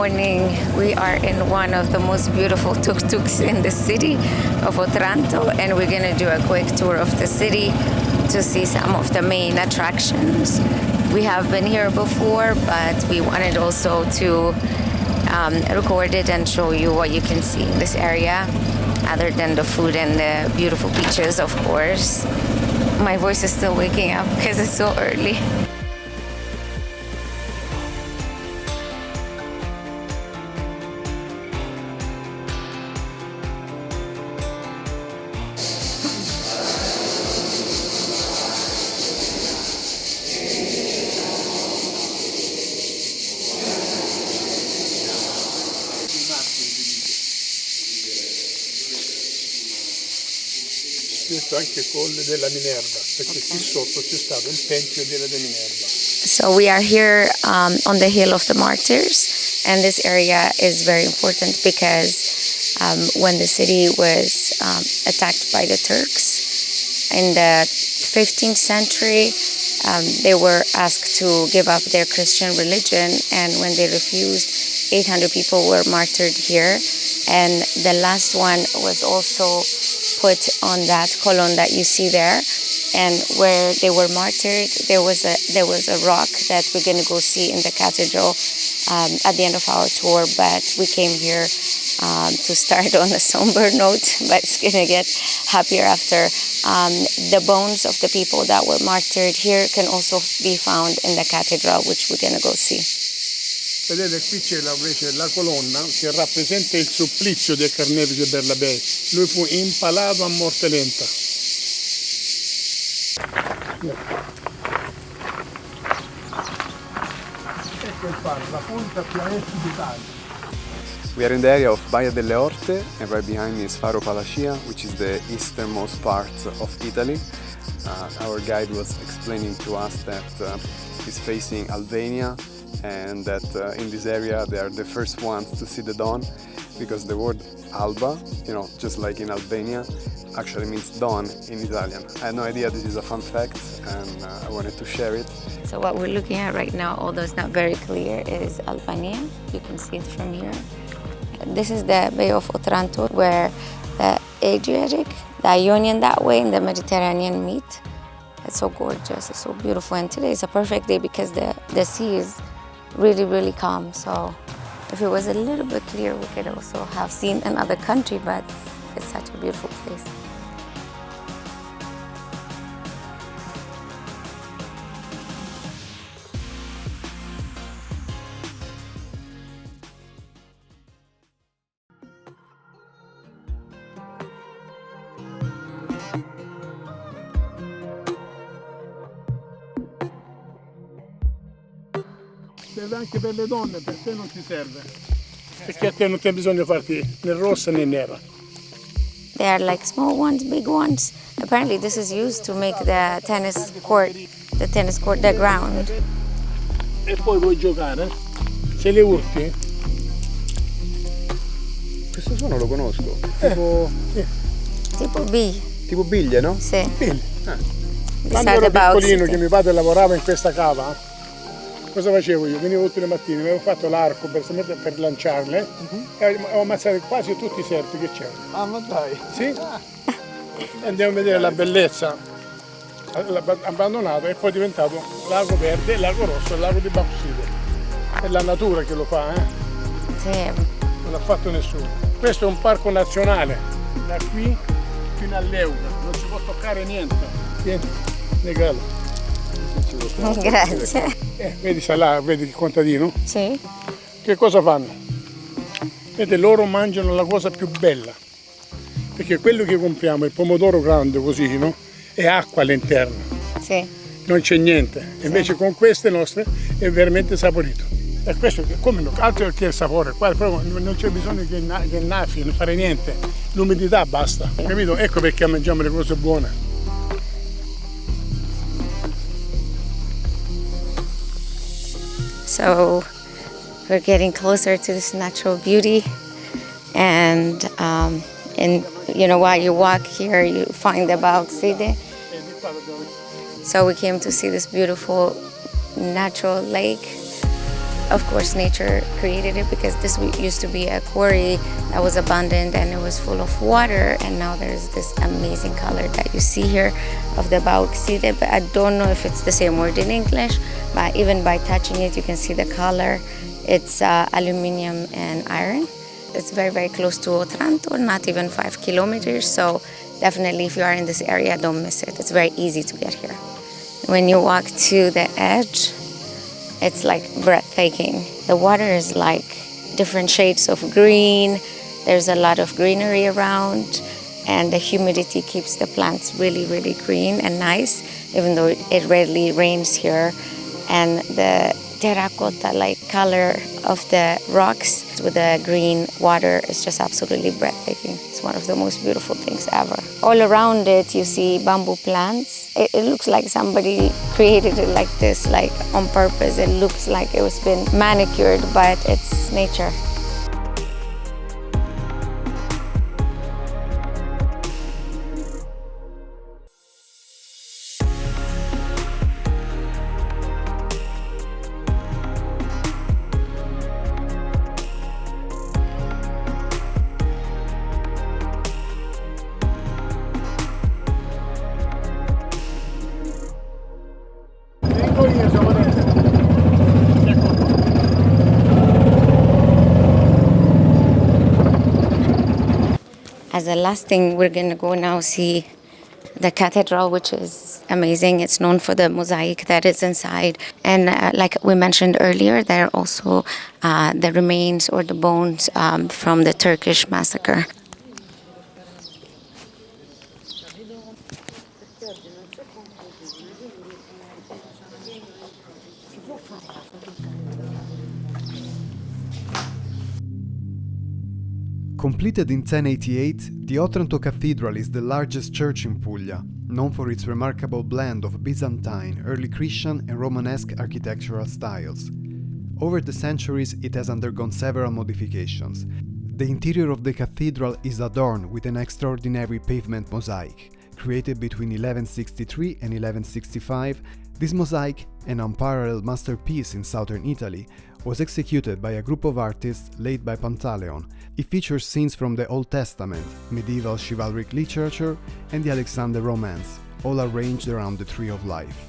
morning. We are in one of the most beautiful tuk-tuks in the city of Otranto, and we're going to do a quick tour of the city to see some of the main attractions. We have been here before, but we wanted also to record it and show you what you can see in this area, other than the food and the beautiful beaches, of course. My voice is still waking up because it's so early. Questo anche Colle della Minerva, perché qui sotto c'è stato il tempio della Minerva. So we are here on the Hill of the Martyrs, and this area is very important because when the city was attacked by the Turks in the 15th century, they were asked to give up their Christian religion, and when they refused, 800 people were martyred here, and the last one was also put on that column that you see there, and where they were martyred, there was a rock that we're going to go see in the cathedral at the end of our tour. But we came here to start on a somber note, but it's going to get happier after. The bones of the people that were martyred here can also be found in the cathedral, which we're going to go see. Vedete, qui c'è invece la colonna che rappresenta il supplizio del carnefice Berlabei. Lui fu impalato a morte lenta. Ecco il faro, la punta più a est d'Italia. We are in the area of Baia delle Orte, and right behind me is Faro Palacia, which is the easternmost part of Italy. Our guide was explaining to us that it's facing Albania, and that in this area they are the first ones to see the dawn, because the word alba, just like in Albania, actually means dawn in Italian. I had no idea. This is a fun fact, and I wanted to share it. So what we're looking at right now, although it's not very clear, is Albania. You can see it from here. This is the Bay of Otranto, where the Adriatic, the Ionian that way, and the Mediterranean meet. It's so gorgeous, it's so beautiful, and today is a perfect day because the sea is really, really calm. So if it was a little bit clear, we could also have seen another country, but it's such a beautiful place. Serve anche per le donne, per te non ti serve. Perché a te non c'è bisogno di farti né rossa né nera. They are like small ones, big ones. Apparently this is used to make the tennis court the ground. E poi puoi giocare, se le urti. Questo suono lo conosco, Tipo B. tipo biglie, no? Sì. Quindi, These quando are ero the bows. piccolino che mio padre lavorava in questa cava, cosa facevo io? Venivo tutte le mattine, avevo fatto l'arco per lanciarle e ho ammazzato quasi tutti i serpi che c'erano. Ah, ma dai! Sì? Andiamo a vedere la bellezza abbandonato e poi è diventato lago verde, lago rosso e lago di bauxite. È la natura che lo fa, Sì. non l'ha fatto nessuno. Questo è un parco nazionale, da qui fino all'Euca, non si può toccare niente. Vieni, regalo. Grazie. Vedi, sta là, vedi il contadino? Sì. Che cosa fanno? Vedete, loro mangiano la cosa più bella, perché quello che compriamo, il pomodoro grande così, no? È acqua all'interno, Sì. non c'è niente. Invece con queste nostre è veramente saporito. E questo come altro che il sapore, qua proprio non c'è bisogno che innaffi, non fare niente, l'umidità basta, capito? Ecco perché mangiamo le cose buone. So we're getting closer to this natural beauty, and while you walk here, you find the bauxite. So we came to see this beautiful natural lake. Of course, nature created it because this used to be a quarry that was abandoned and it was full of water, and now there's this amazing color that you see here of the bauxite. But I don't know if it's the same word in English, but even by touching it, you can see the color. It's aluminum and iron. It's very, very close to Otranto, not even 5 kilometers. So definitely, if you are in this area, don't miss it. It's very easy to get here. When you walk to the edge, it's like breathtaking. The water is like different shades of green. There's a lot of greenery around, and the humidity keeps the plants really, really green and nice, even though it rarely rains here. And the terracotta-like color of the rocks with the green water is just absolutely breathtaking. It's one of the most beautiful things ever. All around it, you see bamboo plants. It looks like somebody created it like this, like on purpose. It looks like it was been manicured, but it's nature. As a last thing, we're going to go now see the cathedral, which is amazing. It's known for the mosaic that is inside. And like we mentioned earlier, there are also the remains or the bones from the Turkish massacre. Completed in 1088, the Otranto Cathedral is the largest church in Puglia, known for its remarkable blend of Byzantine, early Christian and Romanesque architectural styles. Over the centuries, it has undergone several modifications. The interior of the cathedral is adorned with an extraordinary pavement mosaic. Created between 1163 and 1165, this mosaic, an unparalleled masterpiece in southern Italy, was executed by a group of artists led by Pantaleon. It features scenes from the Old Testament, medieval chivalric literature, and the Alexander Romance, all arranged around the Tree of Life.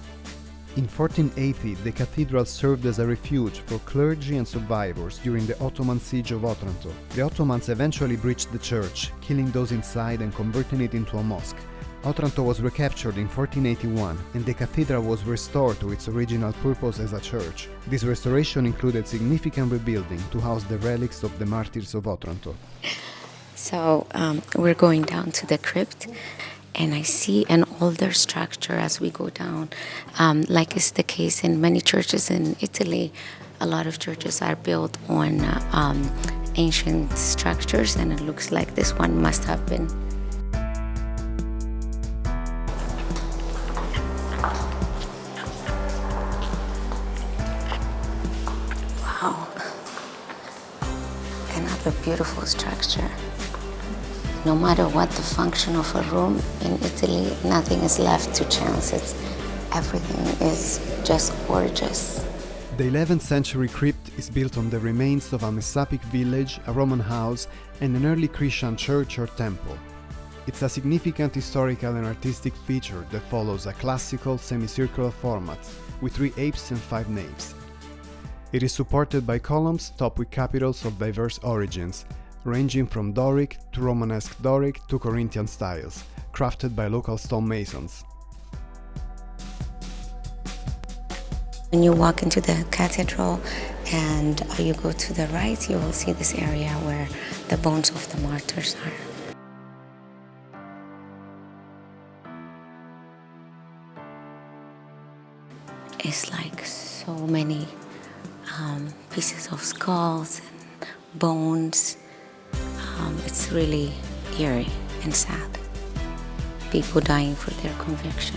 In 1480, the cathedral served as a refuge for clergy and survivors during the Ottoman siege of Otranto. The Ottomans eventually breached the church, killing those inside and converting it into a mosque. Otranto was recaptured in 1481, and the cathedral was restored to its original purpose as a church. This restoration included significant rebuilding to house the relics of the martyrs of Otranto. So we're going down to the crypt, and I see an older structure as we go down. Like is the case in many churches in Italy, a lot of churches are built on ancient structures, and it looks like this one must have been. Wow, another beautiful structure. No matter what the function of a room in Italy, nothing is left to chance. Everything is just gorgeous. The 11th century crypt is built on the remains of a Messapic village, a Roman house, and an early Christian church or temple. It's a significant historical and artistic feature that follows a classical semicircular format, with 3 apses and 5 naves. It is supported by columns topped with capitals of diverse origins, ranging from Doric to Romanesque Doric to Corinthian styles, crafted by local stonemasons. When you walk into the cathedral and you go to the right, you will see this area where the bones of the martyrs are. It's like so many pieces of skulls and bones. It's really eerie and sad. People dying for their conviction.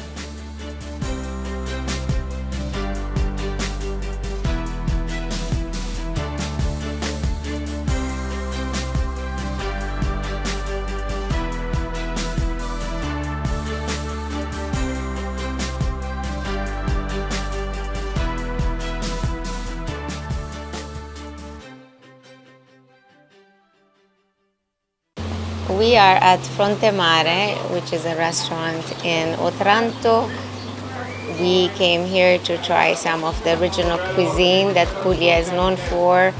We are at Fronte Mare, which is a restaurant in Otranto. We came here to try some of the original cuisine that Puglia is known for.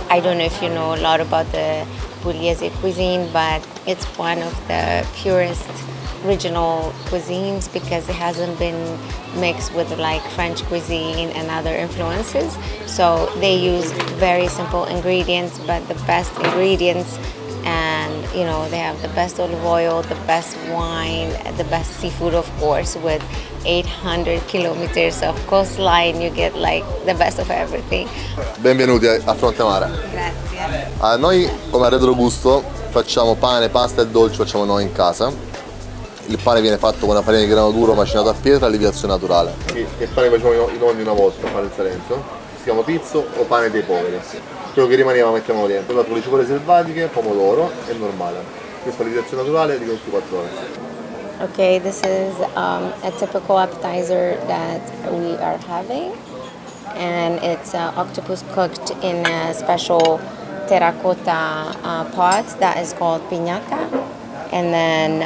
I don't know if you know a lot about the Pugliese cuisine, but it's one of the purest original cuisines because it hasn't been mixed with like French cuisine and other influences. So they use very simple ingredients, but the best ingredients, and you know, they have the best olive oil, the best wine, the best seafood, of course. With 800 kilometers of coastline, you get like the best of everything. Benvenuti a Fronte Mare. Grazie. Noi come retrogusto facciamo pane, pasta e dolce, facciamo noi in casa. Il pane viene fatto con una farina di grano duro macinato a pietra a lievitazione naturale. Il pane facciamo i nonni una volta, pane in Salento. Si chiama pizzo o pane dei poveri. Quello che rimaneva mettiamo dentro. Con le cipolle selvatiche, pomodoro e normale. Questa è la lievitazione naturale di 24 ore. Okay, this is a typical appetizer that we are having, and it's octopus cooked in a special terracotta pot that is called piñata, and then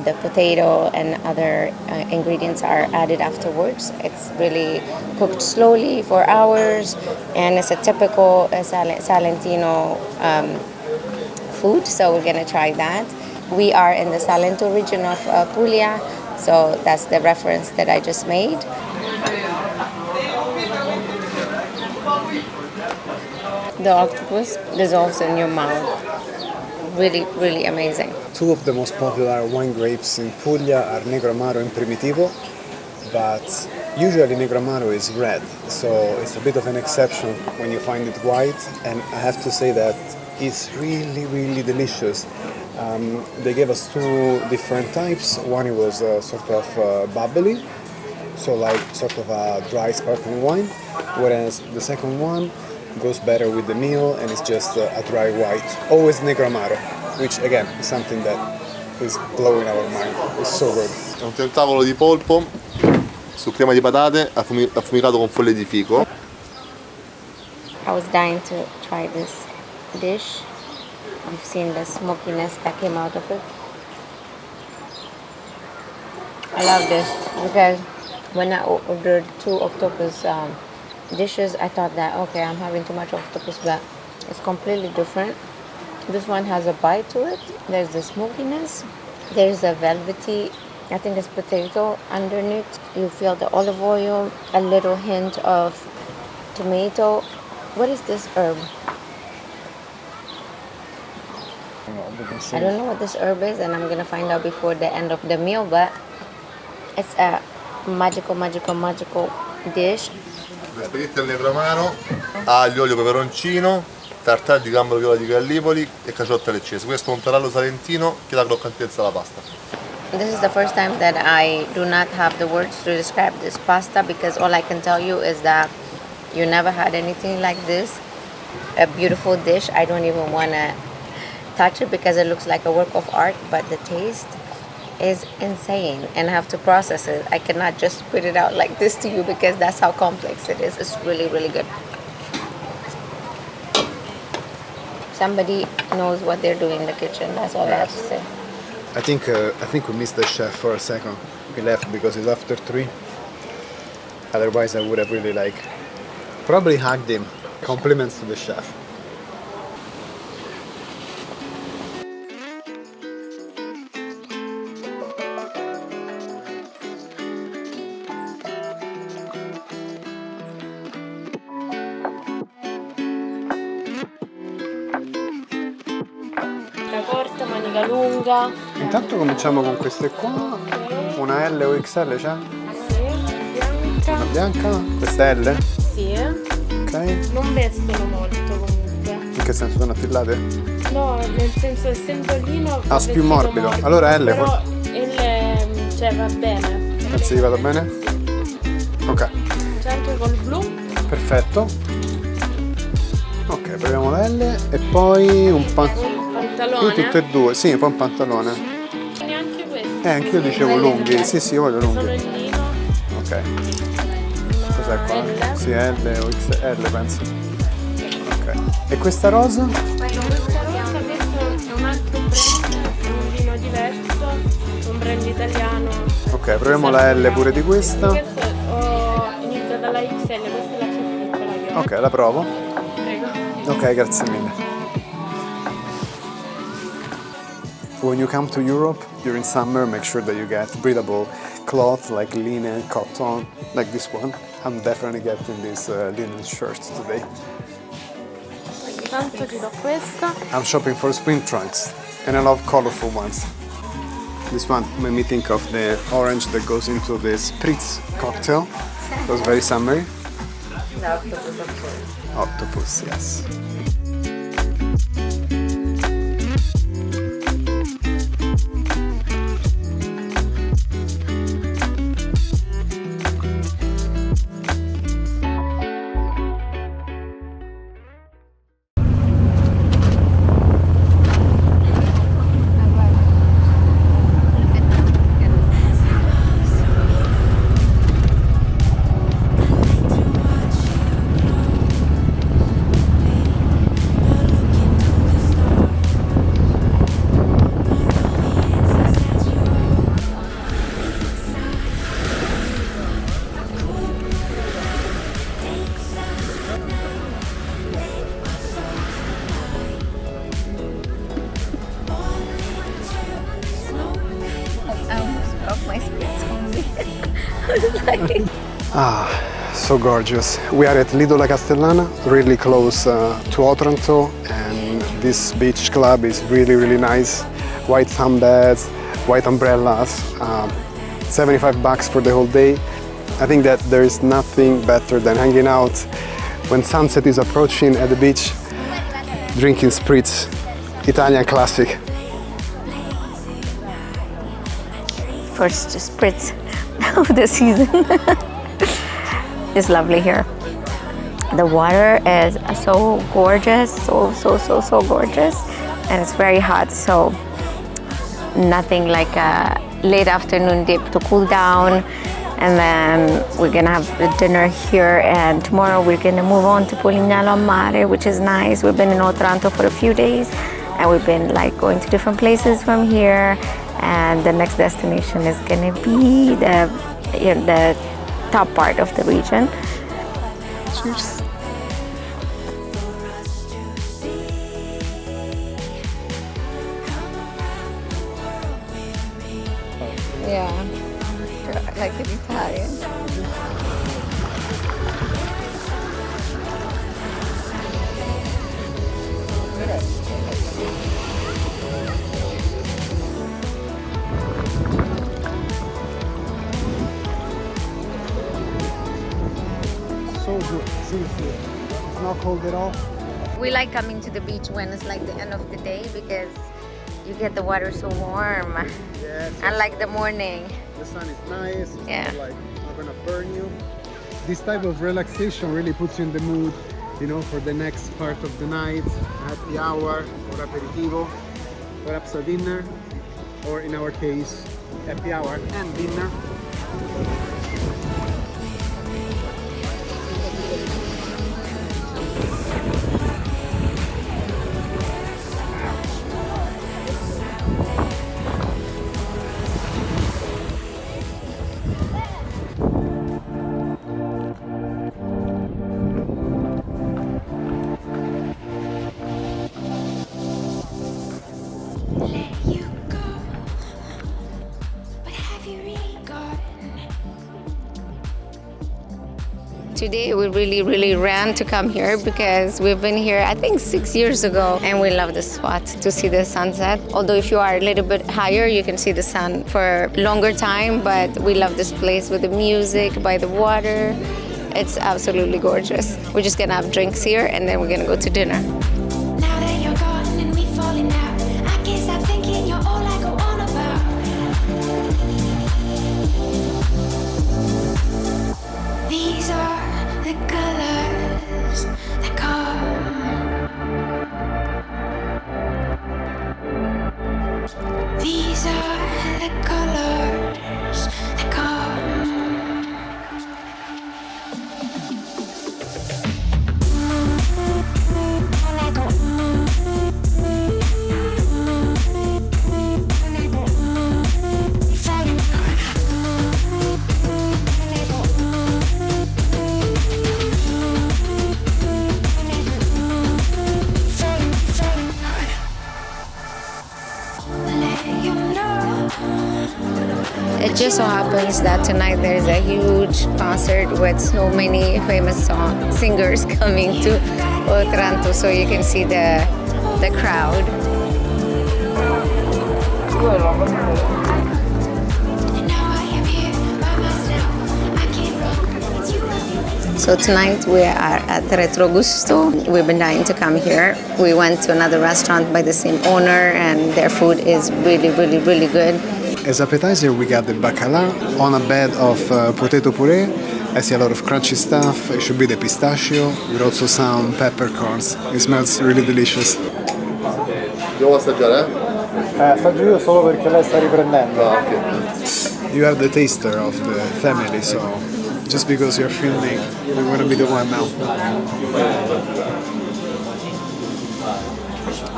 the potato and other ingredients are added afterwards. It's really cooked slowly for hours, and it's a typical Salentino food, so we're gonna try that. We are in the Salento region of Puglia, so that's the reference that I just made. The octopus dissolves in your mouth. Really, really amazing. Two of the most popular wine grapes in Puglia are Negro Amaro and Primitivo, but usually Negro Amaro is red, so it's a bit of an exception when you find it white, and I have to say that it's really, really delicious. They gave us two different types. One it was sort of bubbly, so like sort of a dry sparkling wine, whereas the second one goes better with the meal and it's just a dry white. Always Negro Amaro, which again is something that is blowing our mind. It's so good. È un tentacolo di polpo su crema di patate affumicato con foglie di fico. I was dying to try this dish. You've seen the smokiness that came out of it. I love this because when I ordered two octopus dishes, I thought that, okay, I'm having too much octopus, but it's completely different. This one has a bite to it. There's the smokiness. There's a velvety, I think it's potato underneath. You feel the olive oil, a little hint of tomato. What is this herb? I don't know what this herb is, and I'm gonna find out before the end of the meal, but it's a magical dish. Spaghetti al Negro Amaro, aglio, olio, peperoncino, tartare di gambero viola di Gallipoli e caciotte leccese. Questo è un tarallo salentino che dà croccantezza alla pasta. This is the first time that I do not have the words to describe this pasta, because all I can tell you is that you never had anything like this. A beautiful dish. I don't even want to touch it because it looks like a work of art, but the taste is insane and I have to process it. I cannot just spit it out like this to you because that's how complex it is. It's really, really good. Somebody knows what they're doing in the kitchen. That's all I have to say. I think we missed the chef for a second. We left because it's after 3. Otherwise I would have really probably hugged him. Compliments to the chef. Corta, manica lunga. Intanto cominciamo con queste qua. Una L o XL c'è? Sì, bianca. Una bianca? Questa è L? Sì. Ok. Non vestono molto comunque. In che senso sono affillate? No, nel senso il sembolino. Ah, più morbido. Allora L. Però il cioè va bene. Pensi che vada bene? Ok. C'è anche col blu. Perfetto. Ok, proviamo la L e poi un pantalone. Tutte e due, sì, poi un pantalone. Neanche questo. Anch'io dicevo lunghi, sì, io voglio Sono lunghi. in lino. Ok. Cos'è qua? L. Sì, L o XL penso. Ok. E questa rosa? Questa rosa, questo è un altro brand. Ok, proviamo la L pure di questa. Questo inizia dalla XL, questa è la più piccola che ho. Ok, la provo. Prego. Ok, grazie mille. When you come to Europe during summer, make sure that you get breathable cloth like linen, cotton, like this one. I'm definitely getting this linen shirt today. Tanto ti do questa. I'm shopping for spring trunks and I love colorful ones. This one made me think of the orange that goes into the spritz cocktail. It was very summery. Octopus, yes. So gorgeous. We are at Lido La Castellana, really close to Otranto, and this beach club is really nice. White sunbeds, white umbrellas, 75 bucks for the whole day. I think that there is nothing better than hanging out when sunset is approaching at the beach, drinking spritz, Italian classic. First spritz of the season. It's lovely here. The water is so gorgeous, so gorgeous, and it's very hot, so nothing like a late afternoon dip to cool down. And then we're gonna have the dinner here, and tomorrow we're gonna move on to Polignano a Mare, which is nice. We've been in Otranto for a few days, and we've been like going to different places from here. And the next destination is gonna be the top part of the region. Cheers. Yeah, like an Italian. So good, seriously. It's not cold at all. We like coming to the beach when it's like the end of the day because you get the water so warm. Yes. Unlike the morning. The sun is nice. It's Yeah. not gonna burn you. This type of relaxation really puts you in the mood, you know, for the next part of the night, happy hour, or aperitivo, perhaps a dinner, or in our case, happy hour and dinner. Today we really ran to come here because we've been here I think 6 years ago, and we love this spot to see the sunset. Although if you are a little bit higher you can see the sun for longer time, but we love this place with the music by the water. It's absolutely gorgeous. We're just gonna have drinks here and then we're gonna go to dinner. Now that you're gone and we've fallen out, I can't stop thinking you're all I go on about. These are the colors that come. These are the colors that come. It just so happens that tonight there's a huge concert with so many famous singers coming to Otranto, so you can see the crowd. So tonight we are at Retrogusto. We've been dying to come here. We went to another restaurant by the same owner and their food is really, really, really good. As appetizer, we got the bacala on a bed of potato puree. I see a lot of crunchy stuff. It should be the pistachio with also some peppercorns. It smells really delicious. Devo assaggiare? Assaggio io solo perché lei sta riprendendo. Ah, ok. You are the taster of the family, so just because you're filming, you're gonna be the one now.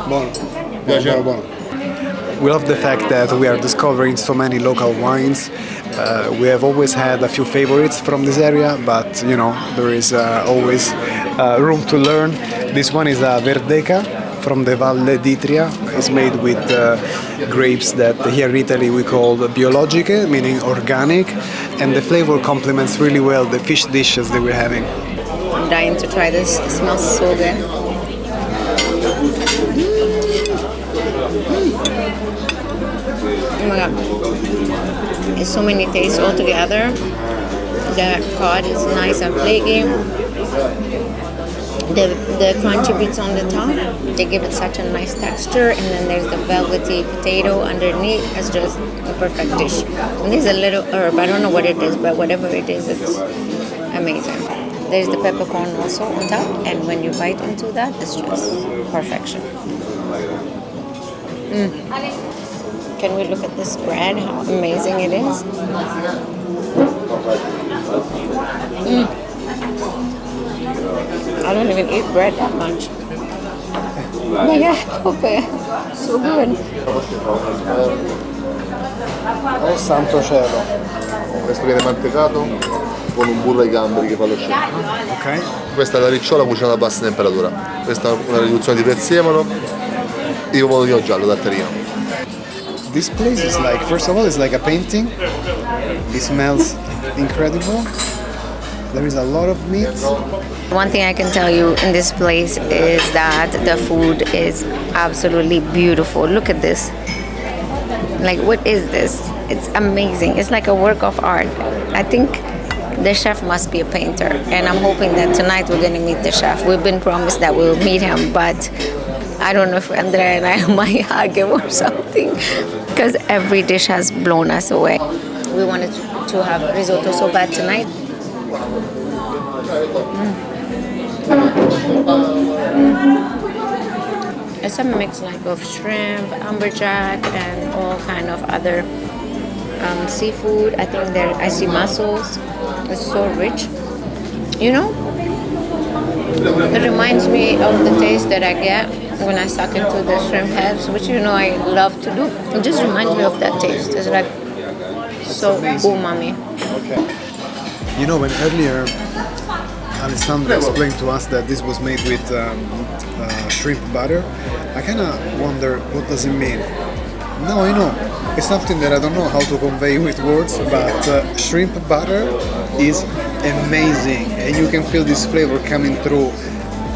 Buono. Buono, buono. We love the fact that we are discovering so many local wines. We have always had a few favorites from this area, but you know, there is always room to learn. This one is a Verdeca from the Valle d'Itria. It's made with grapes that here in Italy we call biologiche, meaning organic, and the flavor complements really well the fish dishes that we're having. I'm dying to try this. It smells so good. Oh my god. There's so many tastes all together. The cod is nice and flaky. The crunchy bits on the top, they give it such a nice texture, and then there's the velvety potato underneath. It's just a perfect dish. And there's a little herb, I don't know what it is, but whatever it is, it's amazing. There's the peppercorn also on top, and when you bite into that, it's just perfection. Can we look at this bread, how amazing it is? I don't even eat bread that much. But yeah, okay. So good. Oh santo cielo. Questo viene mantecato con un burro ai gamberi che fa lo scemo. Okay. Questa è la ricciola cucinata a bassa temperatura. Questa è una riduzione di prezzemolo. Il pomodorino giallo datterino. This place is like, first of all, it's like a painting. It smells incredible. There is a lot of meat. One thing I can tell you in this place is that the food is absolutely beautiful. Look at this. Like, what is this? It's amazing. It's like a work of art. I think the chef must be a painter, and I'm hoping that tonight we're going to meet the chef. We've been promised that we'll meet him, but I don't know if Andrea and I might hug him or something, because every dish has blown us away. We wanted to have risotto so bad tonight. It's a mix like of shrimp, amberjack, and all kind of other seafood. I think I see mussels. It's so rich. You know, it reminds me of the taste that I get when I suck into the shrimp heads, which you know I love to do. It just reminds me of that taste. It's like so umami. Okay. You know, when earlier Alessandro explained to us that this was made with shrimp butter, I kind of wonder what does it mean. No, I know. It's something that I don't know how to convey with words, but shrimp butter is amazing, and you can feel this flavor coming through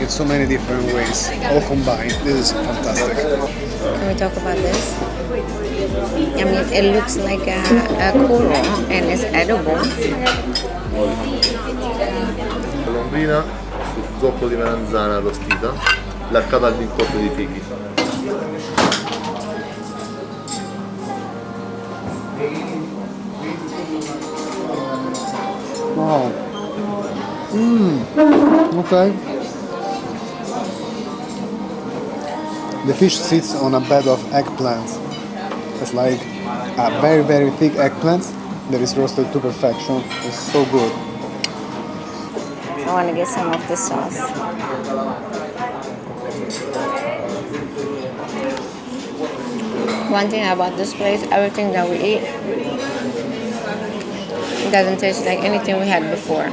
in so many different ways, all combined. This is fantastic. Can we talk about this? I mean, it looks like a coral and it's edible. La lombrina, il zoppo di melanzana arrostita, l'arcata all'incontro di fichi. Wow. Okay. The fish sits on a bed of eggplant. It's like a very, very thick eggplant that is roasted to perfection. It's so good. I want to get some of the sauce. One thing about this place, everything that we eat doesn't taste like anything we had before.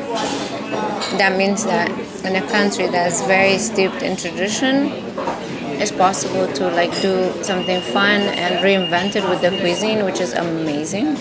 That means that in a country that's very steeped in tradition, it's possible to like do something fun and reinvent it with the cuisine, which is amazing.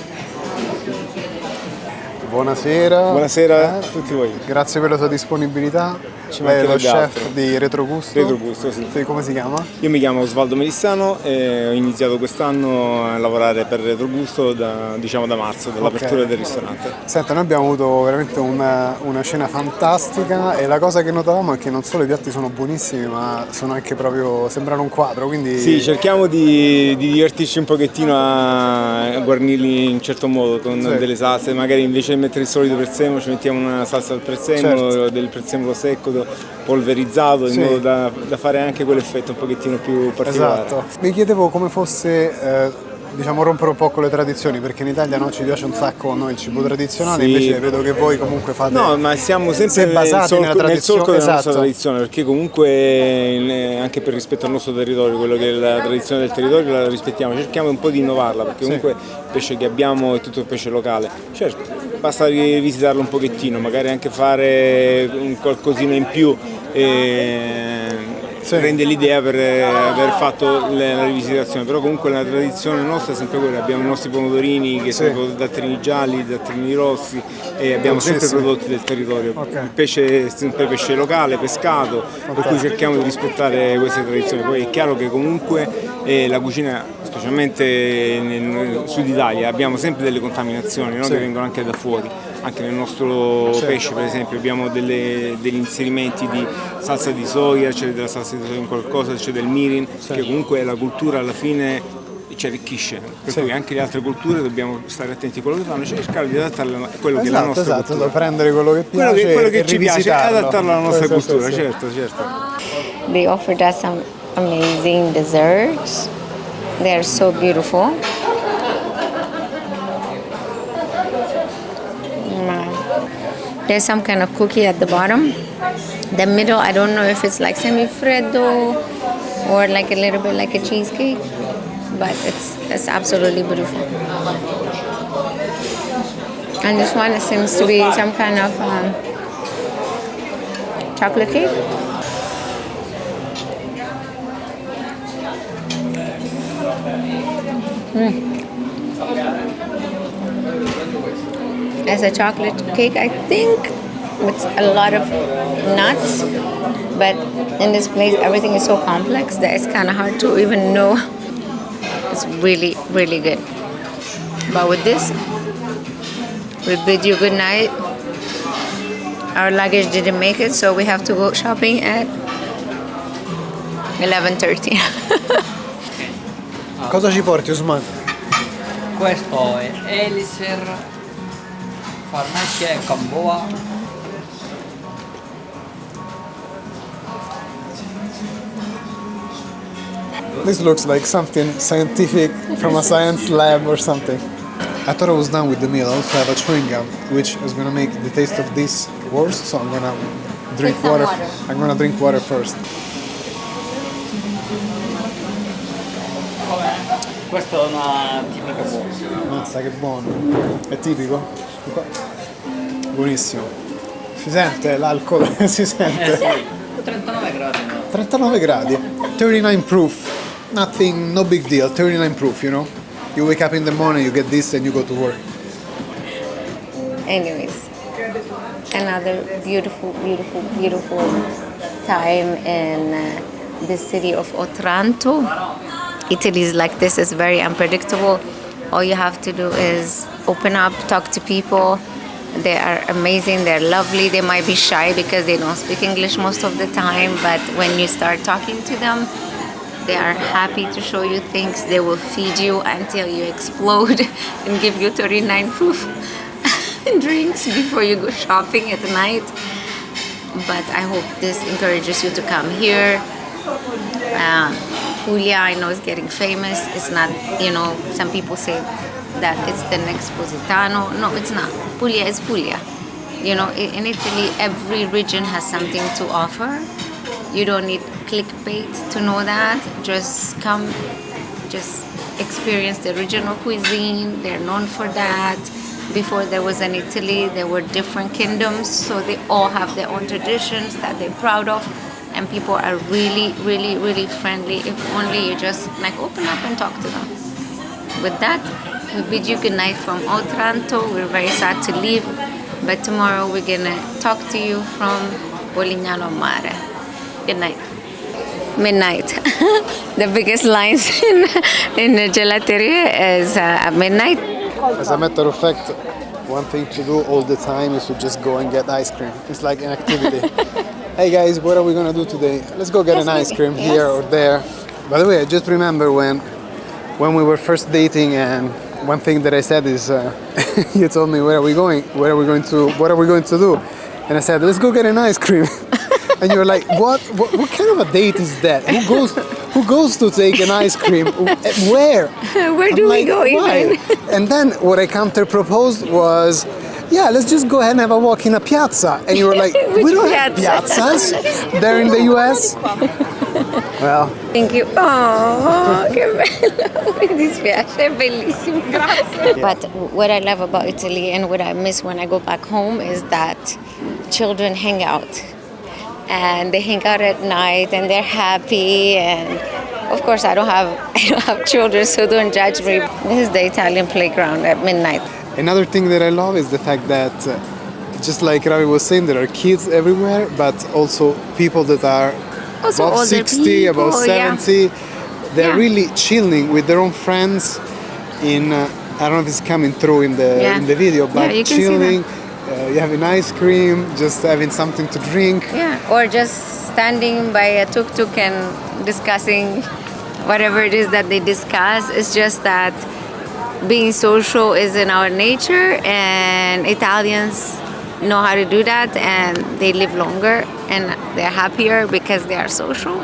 buonasera. Buonasera a tutti voi. Grazie per la tua disponibilità. Ci Lei è lo mancherebbe chef altro. di Retrogusto. Retrogusto, sì. Sì, come si chiama? Io mi chiamo Osvaldo Melissano e ho iniziato quest'anno a lavorare per Retrogusto da marzo, dall'apertura del ristorante. Senta, noi abbiamo avuto veramente una cena fantastica e la cosa che notavamo è che non solo i piatti sono buonissimi, ma sono anche proprio, sembrano un quadro, quindi... Sì, cerchiamo di divertirci un pochettino a guarnirli in un certo modo con delle salse, magari invece di mettere il solito prezzemolo ci mettiamo una salsa al prezzemolo, del prezzemolo secco polverizzato in modo da fare anche quell'effetto un pochettino più particolare. Esatto. Mi chiedevo come fosse rompere un po' con le tradizioni, perché in Italia ci piace un sacco il cibo tradizionale, invece vedo che voi comunque fate... No, ma siamo sempre basati nel solco della nostra esatto. tradizione, perché comunque anche per rispetto al nostro territorio, quello che è la tradizione del territorio la rispettiamo, cerchiamo un po' di innovarla, perché comunque il pesce che abbiamo è tutto il pesce locale. Certo, basta rivisitarlo un pochettino, magari anche fare un qualcosina in più rende l'idea per aver fatto la rivisitazione, però comunque la tradizione nostra è sempre quella, abbiamo i nostri pomodorini che sono datterini gialli, datterini rossi e abbiamo sempre prodotti del territorio. Il pesce è sempre pesce locale, pescato, per cui cerchiamo di rispettare queste tradizioni. Poi è chiaro che comunque la cucina, specialmente nel sud Italia, abbiamo sempre delle contaminazioni che vengono anche da fuori. Anche nel nostro pesce, per esempio, abbiamo degli inserimenti di salsa di soia, c'è della salsa di soia in qualcosa, c'è del mirin, che comunque la cultura alla fine ci arricchisce, per cui anche le altre culture dobbiamo stare attenti a quello che fanno, cercare di adattarla a quello che è la nostra cultura. Prendere quello che piace, quello che ci piace e adattarlo alla nostra cultura, certo. They offered us some amazing desserts. They are so beautiful. There's some kind of cookie at the bottom. The middle, I don't know if it's like semi-freddo or like a little bit like a cheesecake, but it's absolutely beautiful. And this one seems to be some kind of chocolate cake. It's a chocolate cake, I think, with a lot of nuts, but in this place everything is so complex that it's kind of hard to even know. It's really, really good. But with this, we bid you good night. Our luggage didn't make it, so we have to go shopping at 11:30. Cosa ci porti, Usman? Questo è Elixir, farmacia e Camboa. This looks like something scientific from a science lab or something. I thought I was done with the meal. I also have a chewing gum, which is gonna make the taste of this worse. So I'm gonna drink water. I'm gonna drink water first. Questo è una tipica buona. Mazza, che buono. È tipico? Buonissimo. Si sente l'alcol? Si sente? Sì, 39 gradi. No? 39 gradi. 39 proof. Nothing, no big deal. 39 proof, you know? You wake up in the morning, you get this, and you go to work. Anyways, another beautiful, beautiful, beautiful time in the city of Otranto. Italy is like this, it's very unpredictable. All you have to do is open up, talk to people. They are amazing, they're lovely. They might be shy because they don't speak English most of the time, but when you start talking to them, they are happy to show you things. They will feed you until you explode and give you 39 proof drinks before you go shopping at night. But I hope this encourages you to come here. Puglia, I know, is getting famous. It's not, some people say that it's the next Positano. No, it's not. Puglia is Puglia. In Italy, every region has something to offer. You don't need clickbait to know that. Just come, just experience the regional cuisine. They're known for that. Before there was an Italy, there were different kingdoms, so they all have their own traditions that they're proud of. And people are really, really, really friendly if only you just open up and talk to them. With that, We bid you good night from Otranto. We're very sad to leave, but tomorrow we're gonna talk to you from Polignano Mare. Good night. Midnight. The biggest lines in the gelateria is at midnight. As a matter of fact, one thing to do all the time is to just go and get ice cream. It's like an activity. Hey guys, what are we gonna do today? Let's go get an ice cream here or there. By the way, I just remember when we were first dating, and one thing that I said is, you told me, where are we going? What are we going to do? And I said, let's go get an ice cream. And you were like, what kind of a date is that? Who goes to take an ice cream? Where? Where do we go even? And then what I counter proposed was, yeah, let's just go ahead and have a walk in a piazza. And you were like, we don't have piazzas there in the US. Well, thank you. Oh, che bello. Mi dispiace, è bellissimo. Grazie. But what I love about Italy and what I miss when I go back home is that children hang out. And they hang out at night and they're happy, and of course I don't have children, so don't judge me. This is the Italian playground at midnight. Another thing that I love is the fact that, just like Ravi was saying, there are kids everywhere, but also people that are Also above older 60, people, above 70. yeah. They're really chilling with their own friends in, I don't know if it's coming through in the video, but you can chilling, see that. You having ice cream, just having something to drink. Yeah, or just standing by a tuk-tuk and discussing whatever it is that they discuss. It's just that being social is in our nature, and Italians know how to do that, and they live longer and they're happier because they are social.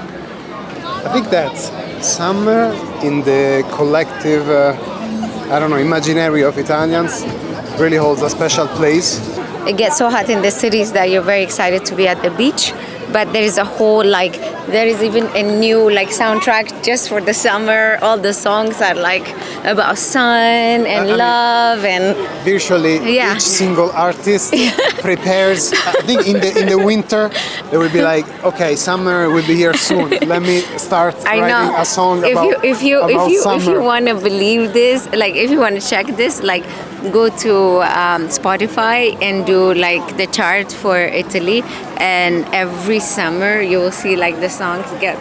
I think that summer in the collective, imaginary of Italians really holds a special place. It gets so hot in the cities that you're very excited to be at the beach, but there is a whole, there is even a new soundtrack just for the summer. All the songs are about sun and love and virtually each single artist prepares. I think in the winter they will be like, okay, summer will be here soon. Let me start writing a song about summer. If you want to believe this, if you want to check this, go to Spotify and do the chart for Italy, and every summer you will see the songs get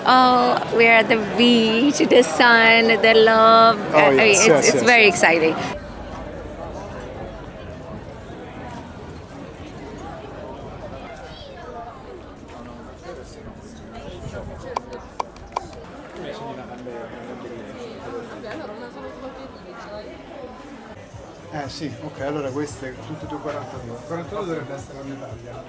oh, we're at the beach, the sun, the love. It's very exciting. Sì, ok, allora queste tutte e due 42. 42 dovrebbe essere la medaglia.